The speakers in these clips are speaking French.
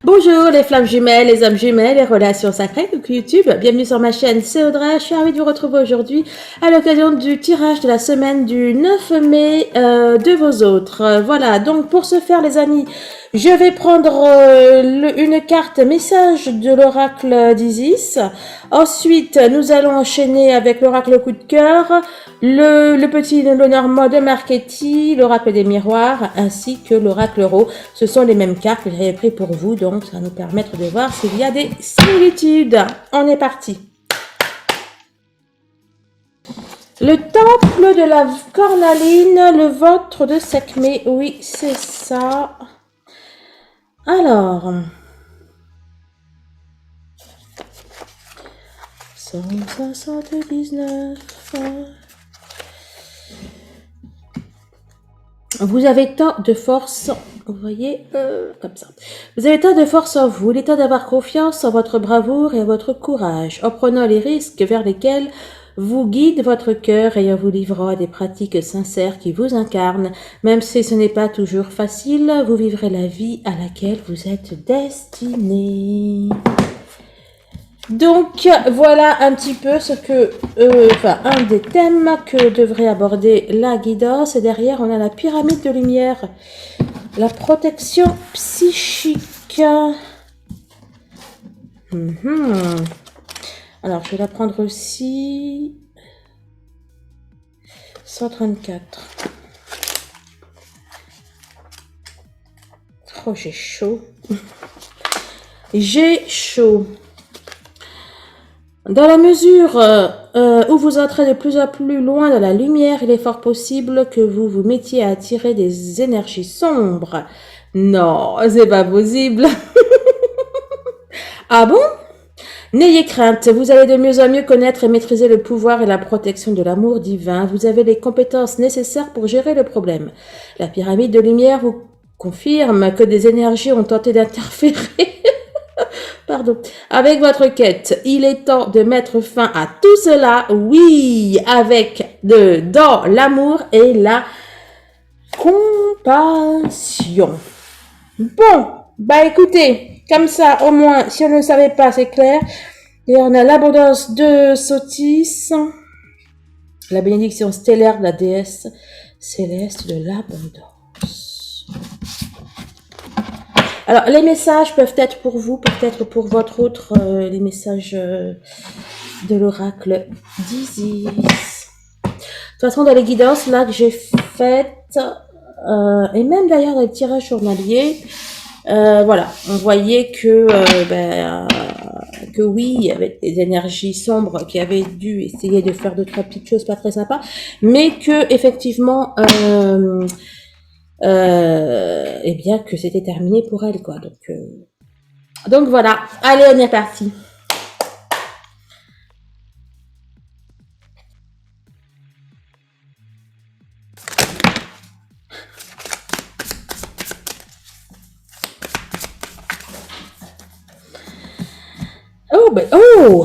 Bonjour les flammes jumelles, les âmes jumelles, les relations sacrées, coucou YouTube, bienvenue sur ma chaîne, c'est Audrey, je suis ravie de vous retrouver aujourd'hui à l'occasion du tirage de la semaine du 9 mai de vos autres. Voilà, donc pour ce faire les amis, je vais prendre une carte message de l'oracle d'Isis. Ensuite, nous allons enchaîner avec l'oracle coup de cœur, le petit Lenormand de Marchetti, l'oracle des miroirs, ainsi que l'oracle Ro. Ce sont les mêmes cartes que j'avais pris pour vous, donc ça va nous permettre de voir s'il y a des similitudes. On est parti. Le temple de la cornaline, le ventre de Sekhmet, oui, c'est ça. Alors, 179. Vous avez tant de force, vous voyez, comme ça. Vous avez tant de force en vous, il est temps d'avoir confiance en votre bravoure et en votre courage, en prenant les risques vers lesquels vous guide votre cœur et en vous livrant à des pratiques sincères qui vous incarnent. Même si ce n'est pas toujours facile, vous vivrez la vie à laquelle vous êtes destiné. Donc, voilà un petit peu ce que, un des thèmes que devrait aborder la guidance. Et derrière, on a la pyramide de lumière, la protection psychique. Alors, je vais la prendre aussi. 134. Oh, j'ai chaud. J'ai chaud. Dans la mesure où vous entrez de plus en plus loin dans la lumière, il est fort possible que vous vous mettiez à attirer des énergies sombres. Non, c'est pas possible. Ah bon? N'ayez crainte, vous allez de mieux en mieux connaître et maîtriser le pouvoir et la protection de l'amour divin. Vous avez les compétences nécessaires pour gérer le problème. La pyramide de lumière vous confirme que des énergies ont tenté d'interférer pardon, avec votre quête. Il est temps de mettre fin à tout cela, oui, avec dans l'amour et la compassion. Bon, bah écoutez, comme ça, au moins, si on ne le savait pas, c'est clair. Et on a l'abondance de Sotis, la bénédiction stellaire de la déesse céleste de l'abondance. Alors, les messages peuvent être pour vous, peut-être pour votre autre, les messages de l'oracle d'Isis. De toute façon, dans les guidances là que j'ai faites, et même d'ailleurs dans le tirage journalier, voilà, on voyait que oui, il y avait des énergies sombres qui avaient dû essayer de faire 2-3 petites choses pas très sympas, mais que effectivement, et bien que c'était terminé pour elle, quoi. Donc voilà, allez, on est parti.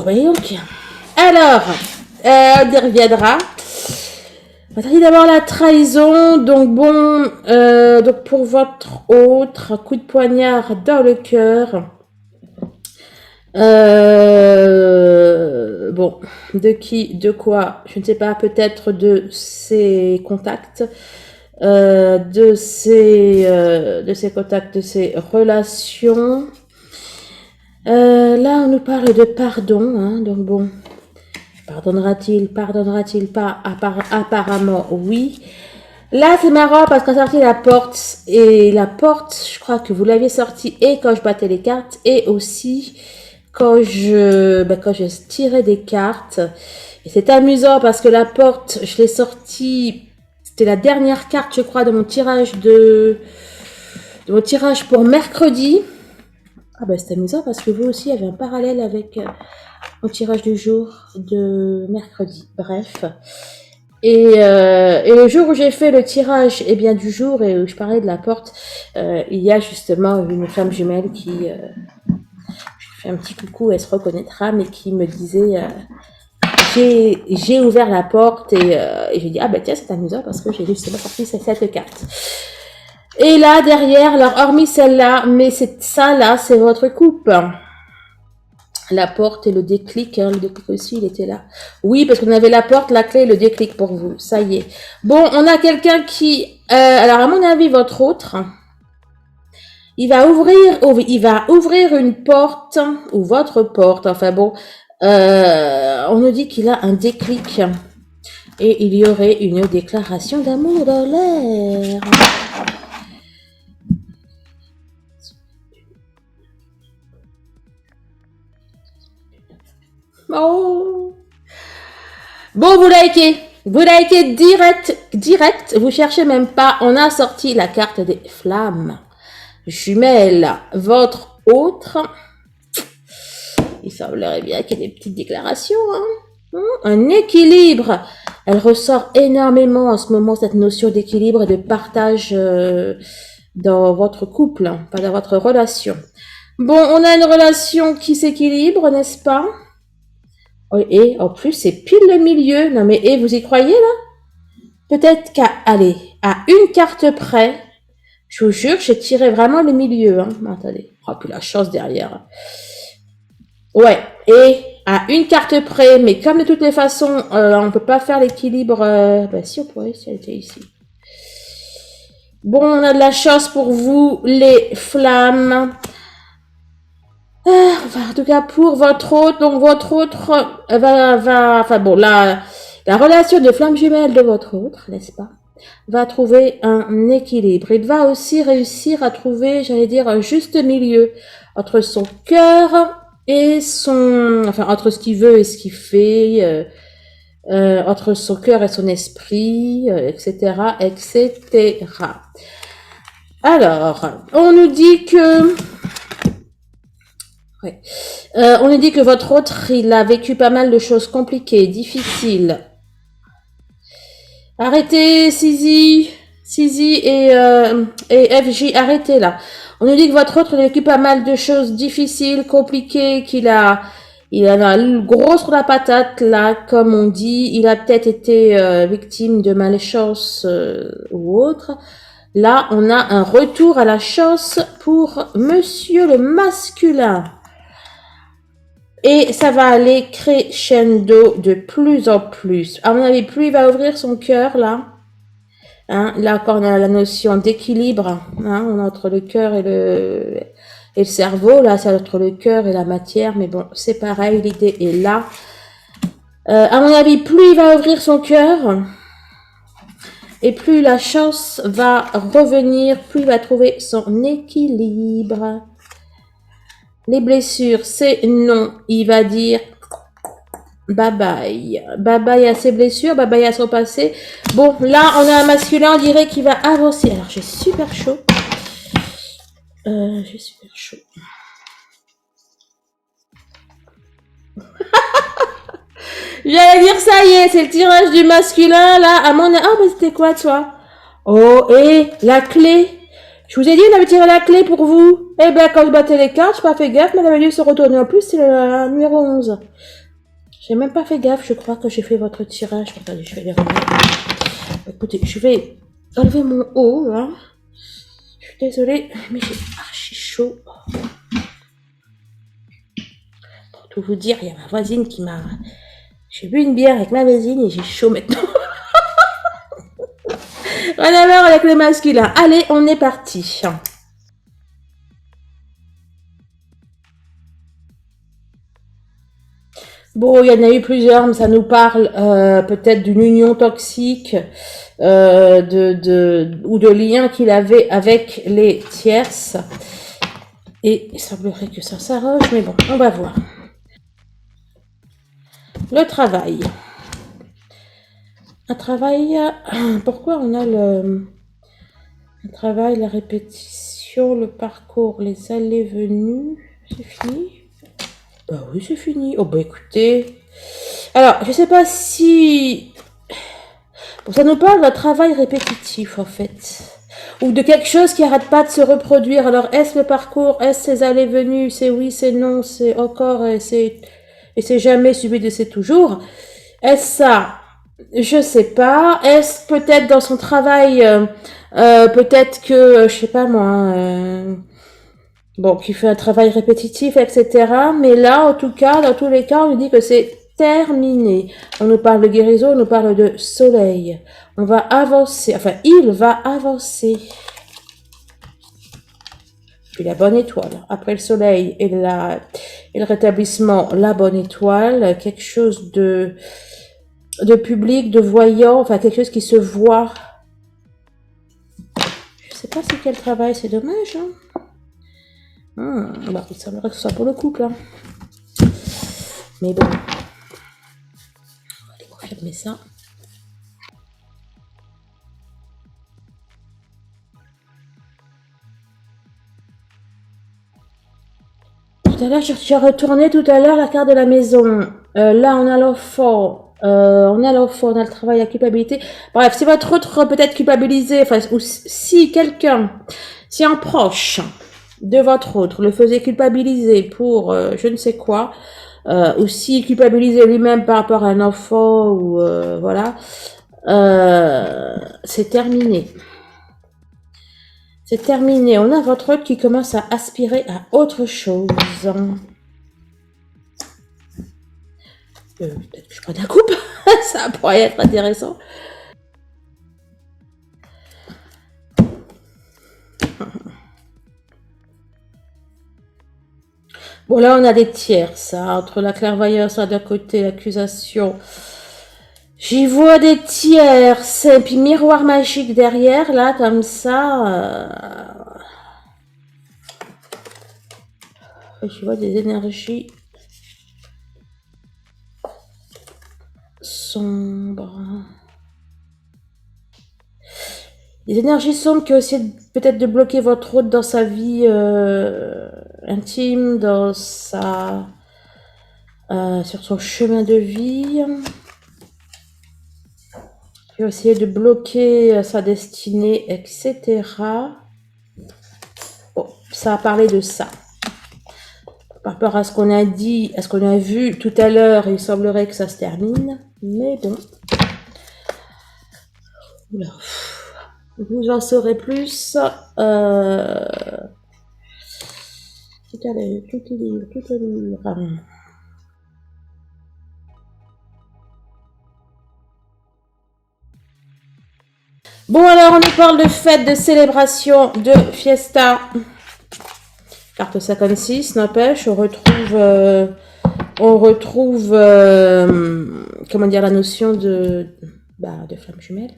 Oui, ok. Alors, on y reviendra. On va d'abord la trahison. Donc bon, donc pour votre autre, un coup de poignard dans le cœur. Bon, de qui, de quoi, je ne sais pas, peut-être de ses contacts, de ses contacts, de ses relations. Là, on nous parle de pardon, hein, donc bon, pardonnera-t-il pas? Apparemment, oui. Là, c'est marrant parce qu'on a sorti la porte, et la porte, je crois que vous l'aviez sortie et quand je battais les cartes, et aussi quand je tirais des cartes. Et c'est amusant parce que la porte, je l'ai sortie, c'était la dernière carte, je crois, de mon tirage pour mercredi. Ah ben c'est amusant parce que vous aussi avez un parallèle avec mon tirage du jour de mercredi. Bref. Et le jour où j'ai fait le tirage du jour et où je parlais de la porte, il y a justement une femme jumelle qui je fais un petit coucou, elle se reconnaîtra, mais qui me disait j'ai ouvert la porte et j'ai dit ah ben tiens c'est amusant parce que j'ai justement sorti cette carte. Et là, derrière, alors hormis celle-là, mais c'est ça là, c'est votre coupe. La porte et le déclic, hein, le déclic aussi, il était là. Oui, parce qu'on avait la porte, la clé et le déclic pour vous. Ça y est. Bon, on a quelqu'un qui... alors, à mon avis, votre autre... il va ouvrir une porte, ou votre porte, enfin bon, on nous dit qu'il a un déclic, et il y aurait une déclaration d'amour dans l'air. Oh. Bon, vous likez direct, vous cherchez même pas, on a sorti la carte des flammes jumelles, votre autre... il semblerait bien qu'il y ait des petites déclarations, hein. Un équilibre. Elle ressort énormément en ce moment, cette notion d'équilibre et de partage dans votre couple, hein, pas dans votre relation. Bon, on a une relation qui s'équilibre, n'est-ce pas? Et en plus, c'est pile le milieu. Non mais, et vous y croyez là? Peut-être à une carte près, je vous jure, j'ai tiré vraiment le milieu. Hein. Attendez, oh, puis la chance derrière. Ouais, et à une carte près, mais comme de toutes les façons, on peut pas faire l'équilibre. Bah si, on pourrait, si elle était ici. Bon, on a de la chance pour vous, les flammes. Enfin, en tout cas, pour votre autre, donc votre autre enfin bon, la relation de flamme jumelle de votre autre, n'est-ce pas, va trouver un équilibre. Il va aussi réussir à trouver, j'allais dire, un juste milieu entre son cœur et entre ce qu'il veut et ce qu'il fait, entre son cœur et son esprit, etc., etc. Alors, on nous dit que... Ouais. On nous dit que votre autre, il a vécu pas mal de choses compliquées, difficiles. Arrêtez, Sizi et FJ, arrêtez là. On nous dit que votre autre, il a vécu pas mal de choses difficiles, compliquées, il a une grosse sur la patate là, comme on dit. Il a peut-être été victime de malchance ou autre. Là, on a un retour à la chance pour monsieur le masculin. Et ça va aller crescendo de plus en plus. À mon avis, plus il va ouvrir son cœur, là. Hein, là encore, on a la notion d'équilibre. Hein, entre le cœur et le cerveau. Là, c'est entre le cœur et la matière. Mais bon, c'est pareil, l'idée est là. À mon avis, plus il va ouvrir son cœur, et plus la chance va revenir, plus il va trouver son équilibre. Les blessures, c'est non. Il va dire bye bye. Bye bye à ses blessures, bye bye à son passé. Bon, là, on a un masculin, on dirait qu'il va avancer. Alors, j'ai super chaud. J'ai super chaud. J'allais dire, ça y est, c'est le tirage du masculin, là. À mon... Ah, mais c'était quoi, toi? Oh, et la clé. Je vous ai dit, on avait tiré la clé pour vous. Eh ben, quand je battais les cartes, j'ai pas fait gaffe, mais elle avait dû se retourner. En plus, c'est le numéro 11. J'ai même pas fait gaffe, je crois que j'ai fait votre tirage. Attendez, je vais les remettre. Écoutez, je vais enlever mon haut, là. Je suis désolée, mais j'ai archi chaud. Pour tout vous dire, il y a ma voisine qui m'a... J'ai bu une bière avec ma voisine et j'ai chaud maintenant. Rien à voir avec le masculin. Allez, on est parti. Bon, il y en a eu plusieurs, mais ça nous parle peut-être d'une union toxique ou de liens qu'il avait avec les tierces. Et il semblerait que ça s'arrange, mais bon, on va voir. Le travail. Un travail... Pourquoi on a le travail, la répétition, le parcours, les allées-venues? C'est fini? Bah oui, c'est fini. Oh bah écoutez... Alors, je sais pas si... Bon, ça nous parle d'un travail répétitif, en fait. Ou de quelque chose qui n'arrête pas de se reproduire. Alors, est-ce le parcours? Est-ce ces allées-venues? C'est oui, c'est non, c'est encore, et c'est jamais suivi de c'est toujours. Est-ce ça? Je sais pas. Est-ce peut-être dans son travail, peut-être que, je sais pas moi, bon, qui fait un travail répétitif, etc. Mais là, en tout cas, dans tous les cas, on nous dit que c'est terminé. On nous parle de guérison, on nous parle de soleil. On va avancer, enfin, il va avancer. Puis la bonne étoile. Après le soleil et le rétablissement, la bonne étoile, quelque chose de public, de voyant, enfin quelque chose qui se voit. Je sais pas c'est quel travail, c'est dommage. Hein. Bah, il semblerait que ce soit pour le couple. Hein. Mais bon, on va aller confirmer ça. Tout à l'heure, j'ai retourné tout à l'heure la carte de la maison. Là, on a l'enfant. On a l'enfant, on a le travail, la culpabilité. Bref, si votre autre peut-être culpabilisé, enfin, ou si quelqu'un, si un proche de votre autre le faisait culpabiliser pour je ne sais quoi, ou si culpabiliser lui-même par rapport à un enfant, ou voilà, c'est terminé. C'est terminé. On a votre autre qui commence à aspirer à autre chose. Peut-être que je prends un coupe. Ça pourrait être intéressant. Bon, là, on a des tiers, ça. Entre la clairvoyance, d'un côté, l'accusation. J'y vois des tiers. Et puis, miroir magique derrière, là, comme ça. Je vois des énergies sombres. Des énergies sombres qui essaient peut-être de bloquer votre hôte dans sa vie intime, dans sa, sur son chemin de vie. Qui essayer de bloquer sa destinée, etc. Bon, ça a parlé de ça. Par rapport à ce qu'on a dit, à ce qu'on a vu tout à l'heure, il semblerait que ça se termine. Mais bon. Oula. Vous en saurez plus. Tout à l'heure, tout est libre, tout est libre. Bon, alors, on nous parle de fête, de célébration, de fiesta. Carte 56, n'empêche, on retrouve comment dire, la notion de flamme jumelle.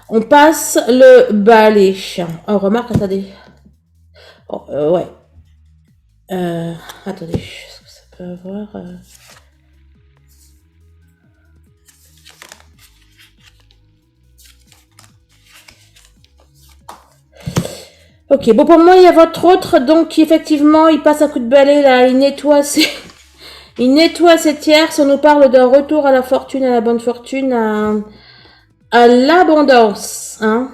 On passe le balai. On remarque, attendez. Oh, ouais. Attendez, est-ce que ça peut avoir... Ok, bon, pour moi, il y a votre autre, donc effectivement, il passe un coup de balai, là, il nettoie ses... il nettoie ses tierces, on nous parle d'un retour à la fortune, à la bonne fortune, à l'abondance, hein.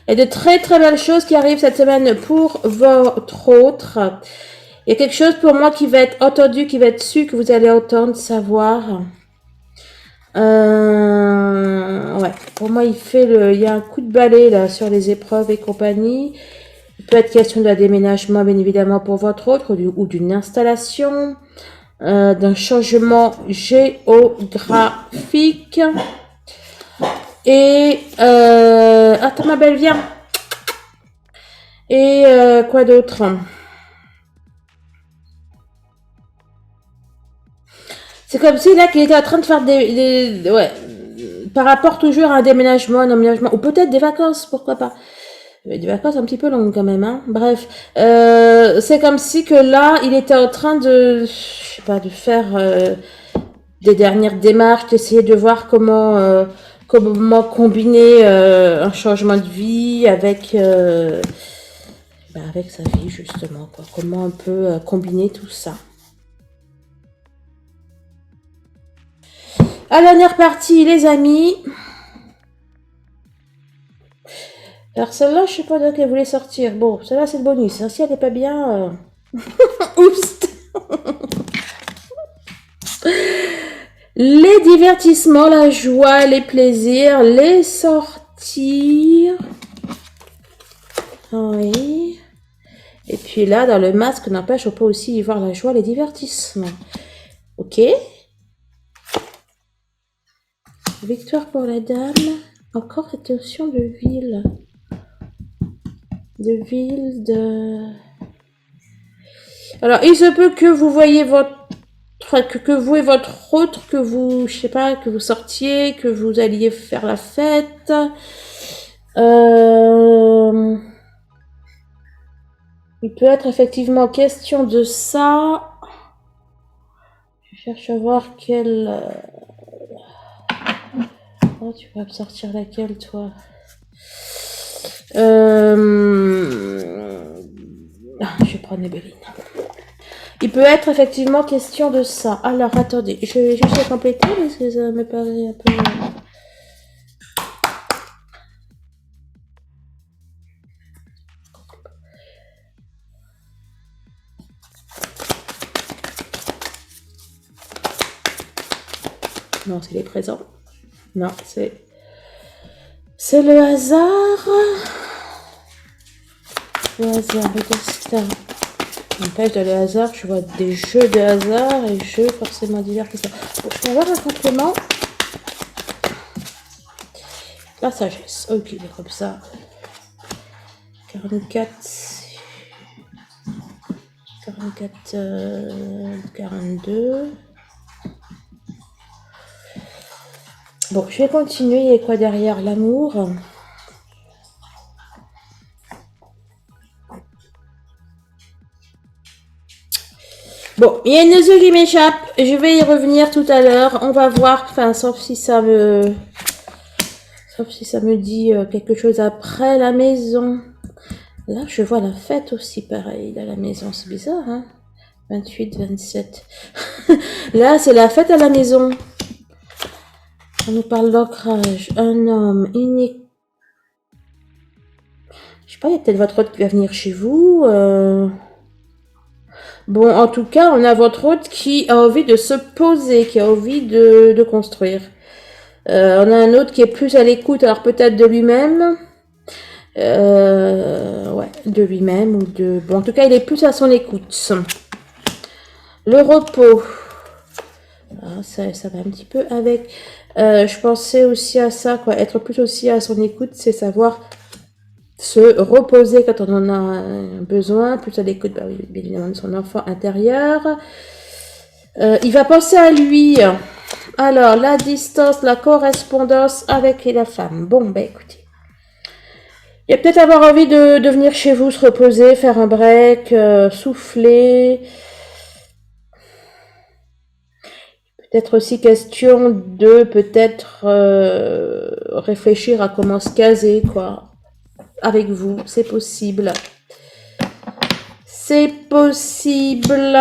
Il y a de très très belles choses qui arrivent cette semaine pour votre autre. Il y a quelque chose pour moi qui va être entendu, qui va être su, que vous allez entendre, savoir. Ouais, pour moi il y a un coup de balai là sur les épreuves et compagnie. Il peut être question d'un déménagement bien évidemment pour votre autre ou d'une installation, d'un changement géographique. Et attends ma belle, viens. Et quoi d'autre? C'est comme si là qu'il était en train de faire ouais, par rapport toujours à un déménagement, un emménagement, ou peut-être des vacances, pourquoi pas. Des vacances un petit peu longues quand même, hein. Bref, c'est comme si que là, il était en train de, je sais pas, de faire des dernières démarches, d'essayer de voir comment combiner un changement de vie avec avec sa vie justement, quoi. Comment on peut combiner tout ça. À la dernière partie, les amis. Alors celle-là, je sais pas de quelle voulait sortir. Bon, celle-là c'est le bonus. Si elle n'est pas bien, oups. Les divertissements, la joie, les plaisirs, les sorties. Oui. Et puis là, dans le masque, n'empêche, on peut aussi y voir la joie, les divertissements. Ok. Victoire pour la dame. Encore cette notion de ville. De ville, de... Alors, il se peut que vous voyez votre... que vous et votre autre, que vous, je sais pas, que vous sortiez, que vous alliez faire la fête. Il peut être effectivement question de ça. Je cherche à voir quelle... Oh, tu vas me sortir laquelle, toi? Je vais prendre Ebeline. Il peut être effectivement question de ça. Alors, attendez, je vais juste la compléter parce que ça me paraît un peu... Non, c'est les présents. Non, c'est... C'est le hasard. Le hasard, le destin. N'empêche, dans le hasard, je vois des jeux de hasard et jeux forcément divertissants. Bon, je vais avoir un complément. La sagesse. Ok, comme ça. 44. 42. Bon, je vais continuer. Il y a quoi derrière? L'amour. Bon, il y a une notion qui m'échappe. Je vais y revenir tout à l'heure. On va voir. Enfin, sauf si ça me dit quelque chose après la maison. Là, je vois la fête aussi, pareil, dans la maison. C'est bizarre, hein? 28, 27. Là, c'est la fête à la maison. On nous parle d'ancrage. Un homme unique. Je sais pas, il y a peut-être votre hôte qui va venir chez vous. Bon, en tout cas, on a votre hôte qui a envie de se poser, qui a envie de construire. On a un autre qui est plus à l'écoute, alors peut-être de lui-même. Ouais, de lui-même ou de... Bon, en tout cas, il est plus à son écoute. Le repos. Ah, ça va un petit peu avec... je pensais aussi à ça, quoi. Être plus aussi à son écoute, c'est savoir se reposer quand on en a besoin, plus à l'écoute, bah oui, bien évidemment, de son enfant intérieur. Il va penser à lui. Alors, la distance, la correspondance avec la femme. Bon, ben écoutez. Il va peut-être avoir envie de venir chez vous, se reposer, faire un break, souffler. Peut-être aussi question de peut-être réfléchir à comment se caser, quoi. Avec vous, c'est possible. C'est possible.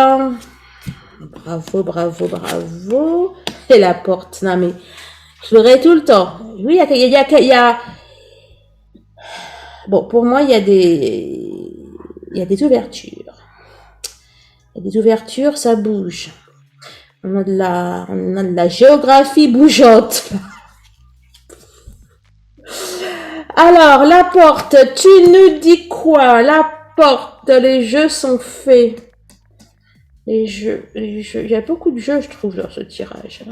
Bravo, bravo, bravo. Et la porte, non mais, je l'aurai tout le temps. Oui, il y a... Bon, pour moi, il y a des ouvertures. Il y a des ouvertures, ça bouge. On a de la géographie bougeante. Alors, la porte, tu nous dis quoi? La porte, les jeux sont faits. Les jeux. Il y a beaucoup de jeux, je trouve, dans ce tirage.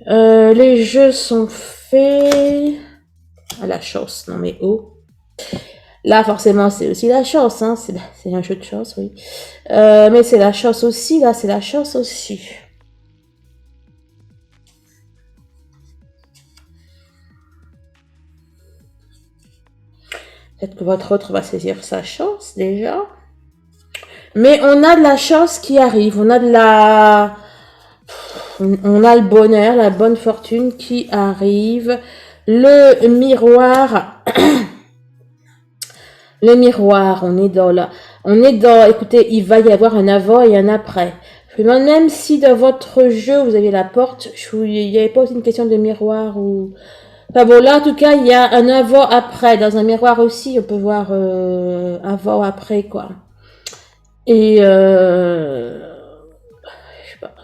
Les jeux sont faits. Ah, la chance, non mais oh. Là, forcément, c'est aussi la chance, hein. C'est un jeu de chance, oui. Mais c'est la chance aussi, là, c'est la chance aussi. Peut-être que votre autre va saisir sa chance, déjà. Mais on a de la chance qui arrive. On a le bonheur, la bonne fortune qui arrive. Le miroir. Le miroir, écoutez, il va y avoir un avant et un après. Je me demande même si dans votre jeu, vous avez la porte, il n'y avait pas aussi une question de miroir ou... Enfin bon, là, en tout cas, il y a un avant-après. Dans un miroir aussi, on peut voir avant-après, quoi. Et, je sais pas.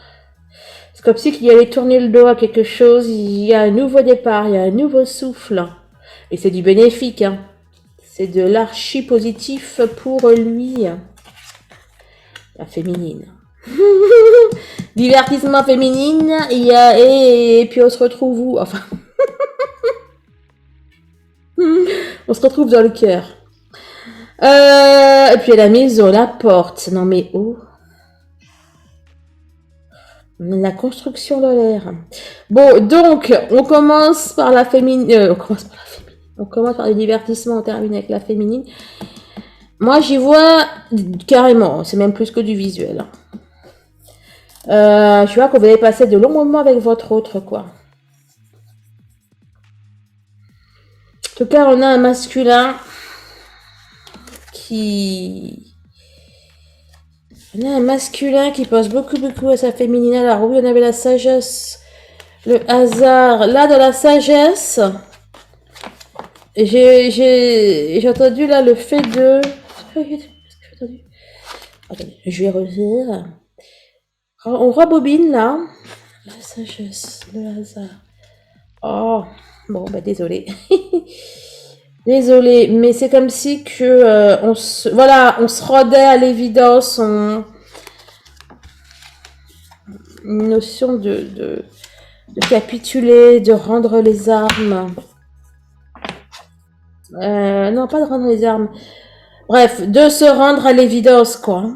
Parce C'est comme si qu'il allait tourner le dos à quelque chose, il y a un nouveau départ, il y a un nouveau souffle. Et c'est du bénéfique, hein. C'est de l'archi positif pour lui. La féminine. Divertissement féminine, il y a, et puis on se retrouve où? Enfin, on se retrouve dans le cœur. Et puis la maison, la porte. Non mais oh. La construction de l'air. Bon, donc, on commence par la féminine. On commence par le divertissement, on termine avec la féminine. Moi, j'y vois carrément. C'est même plus que du visuel. Je vois que vous allez passer de longs moments avec votre autre, quoi. En tout cas, on a un masculin qui... On a un masculin qui pense beaucoup à sa féminine. Alors oui, on avait la sagesse, le hasard. Là, dans la sagesse, j'ai entendu là le fait de... Attendez, je vais revenir. On rebobine là. La sagesse, le hasard. Oh, bon, bah désolé. Désolé, mais c'est comme si que on se rendait à l'évidence, une notion de capituler, de rendre les armes. Non, pas de rendre les armes. Bref, de se rendre à l'évidence, quoi.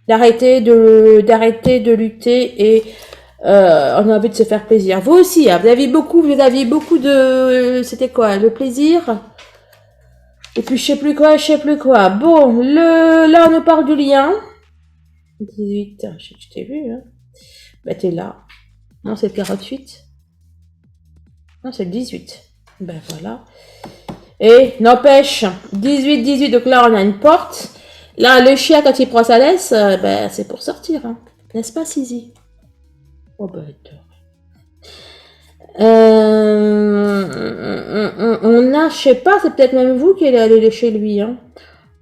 D'arrêter de lutter et on a envie de se faire plaisir. Vous aussi, hein, vous aviez beaucoup de... C'était quoi? Le plaisir? Et puis je sais plus quoi. Bon, là on nous parle du lien. 18, je t'ai vu, hein. Bah t'es là. Non, c'est le 48. Non, c'est le 18. Ben voilà. Et n'empêche, 18, donc là on a une porte. Là, le chien, quand il prend sa laisse, ben, c'est pour sortir, hein. N'est-ce pas, Sisi? Oh, ben, on a, je sais pas, c'est peut-être même vous qui allez aller chez lui, hein.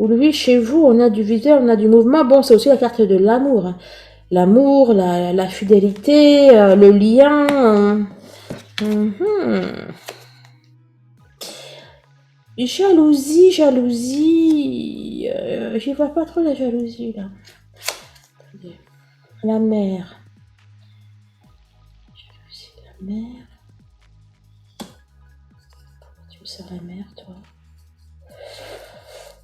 Ou lui, chez vous, on a du visuel, on a du mouvement. Bon, c'est aussi la carte de l'amour, hein. L'amour, la fidélité, le lien. Jalousie. J'y vois pas trop la jalousie, là. Attendez. La mère. Jalousie de la mère. Pourquoi tu me sers la mère, toi?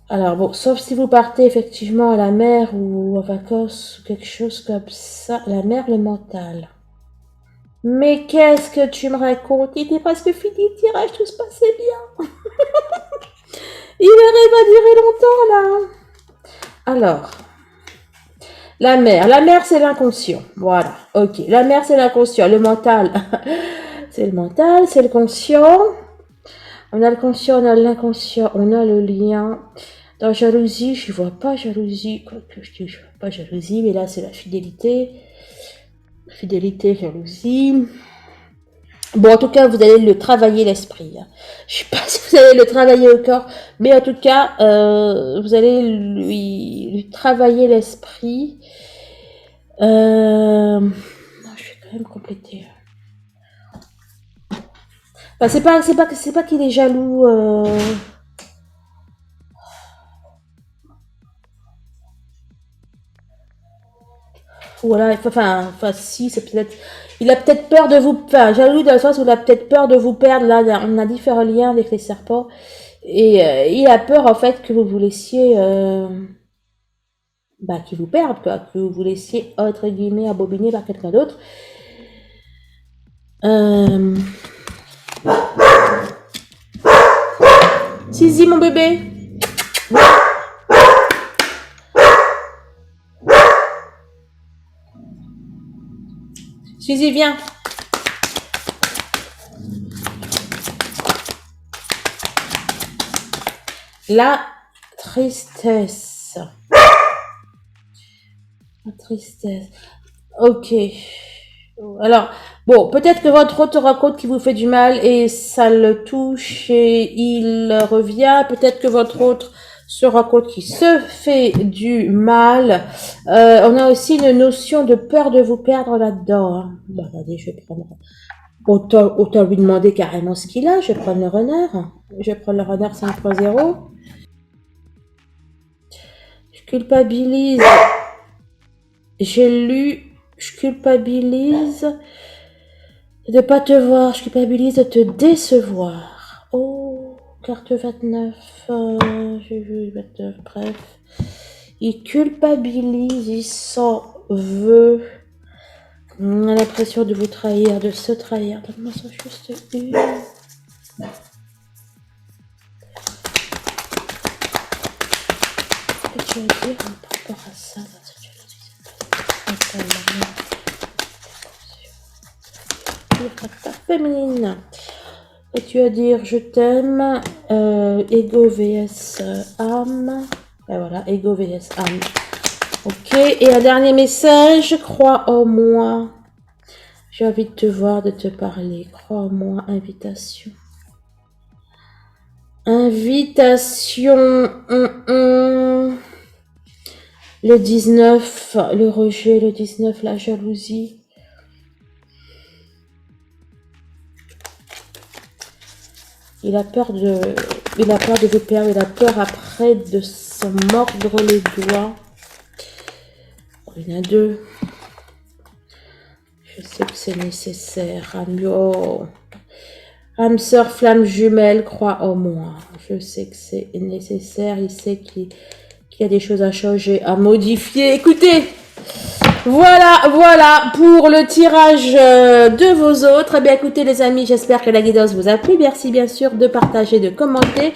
Alors bon, sauf si vous partez effectivement à la mer ou en vacances ou quelque chose comme ça. La mer, le mental. Mais qu'est-ce que tu me racontes? Il était presque fini le tirage, tout se passait bien. Il aurait pas duré longtemps là. Alors, la mer c'est l'inconscient. Voilà, ok. La mer c'est l'inconscient. Le mental, c'est le mental, c'est le conscient. On a le conscient, on a l'inconscient, on a le lien. Dans jalousie, je vois pas jalousie. Quoique je dis, je vois pas jalousie, mais là c'est la fidélité. Fidélité, jalousie. Bon, en tout cas, vous allez le travailler l'esprit. Je sais pas si vous allez le travailler au corps, mais en tout cas, vous allez lui travailler l'esprit. Non, je vais quand même compléter. Enfin, c'est pas qu'il est jaloux. Voilà, enfin, si, c'est peut-être. Il a peut-être peur de vous. Enfin, jaloux dans le sens où il a peut-être peur de vous perdre. Là, on a différents liens avec les serpents. Et il a peur, en fait, que vous vous laissiez. Qu'il vous perde, quoi. Que vous vous laissiez, entre guillemets, abobiner par quelqu'un d'autre. Sisi, mon bébé. Sisi, viens. La tristesse. La tristesse. Ok. Alors, bon, peut-être que votre autre raconte qui vous fait du mal et ça le touche et il revient. Peut-être que votre autre se raconte, qui se fait du mal. On a aussi une notion de peur de vous perdre là-dedans. Hein. Bon, regardez, je vais prendre... Autant lui demander carrément ce qu'il a. Je vais prendre le runner. Je vais prendre le runner 5.0. Je culpabilise. J'ai lu... Je culpabilise de pas te voir. Je culpabilise de te décevoir. Oh, carte 29. J'ai vu 29, bref. Il culpabilise, il s'en veut. On a l'impression de vous trahir, de se trahir. Donne-moi ça juste une. Qu'est-ce que tu vas dire par rapport à ça dans cette situation féminine. Et tu vas dire je t'aime. Ego vs âme. Et voilà, ego vs âme. Ok, et un dernier message, crois en moi. J'ai envie de te voir, de te parler. Crois en moi, invitation. Invitation. Le 19, le rejet, le 19, la jalousie. Il a peur de vous perdre, il a peur après de se mordre les doigts. Il y en a deux. Je sais que c'est nécessaire. Âme sœur, flamme jumelle, crois en moi. Je sais que c'est nécessaire. Il sait qu'il y a des choses à changer, à modifier. Écoutez, voilà pour le tirage de vos autres. Eh bien, écoutez les amis, j'espère que la guidance vous a plu. Merci bien sûr de partager, de commenter,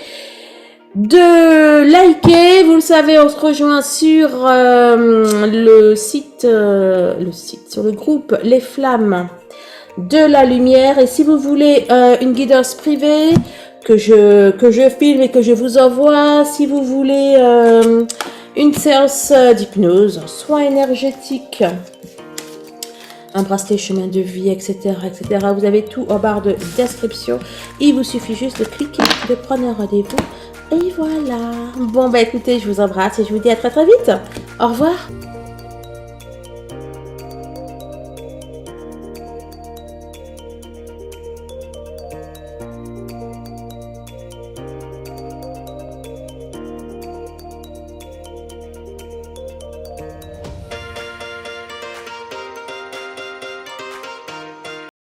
de liker. Vous le savez, on se rejoint sur le site, sur le groupe Les Flammes de la Lumière. Et si vous voulez une guidance privée que je filme et que je vous envoie, si vous voulez une séance d'hypnose, soins énergétiques, un bracelet chemin de vie, etc., etc. Vous avez tout en barre de description. Il vous suffit juste de cliquer, de prendre un rendez-vous. Et voilà. Bon, bah écoutez, je vous embrasse et je vous dis à très très vite. Au revoir.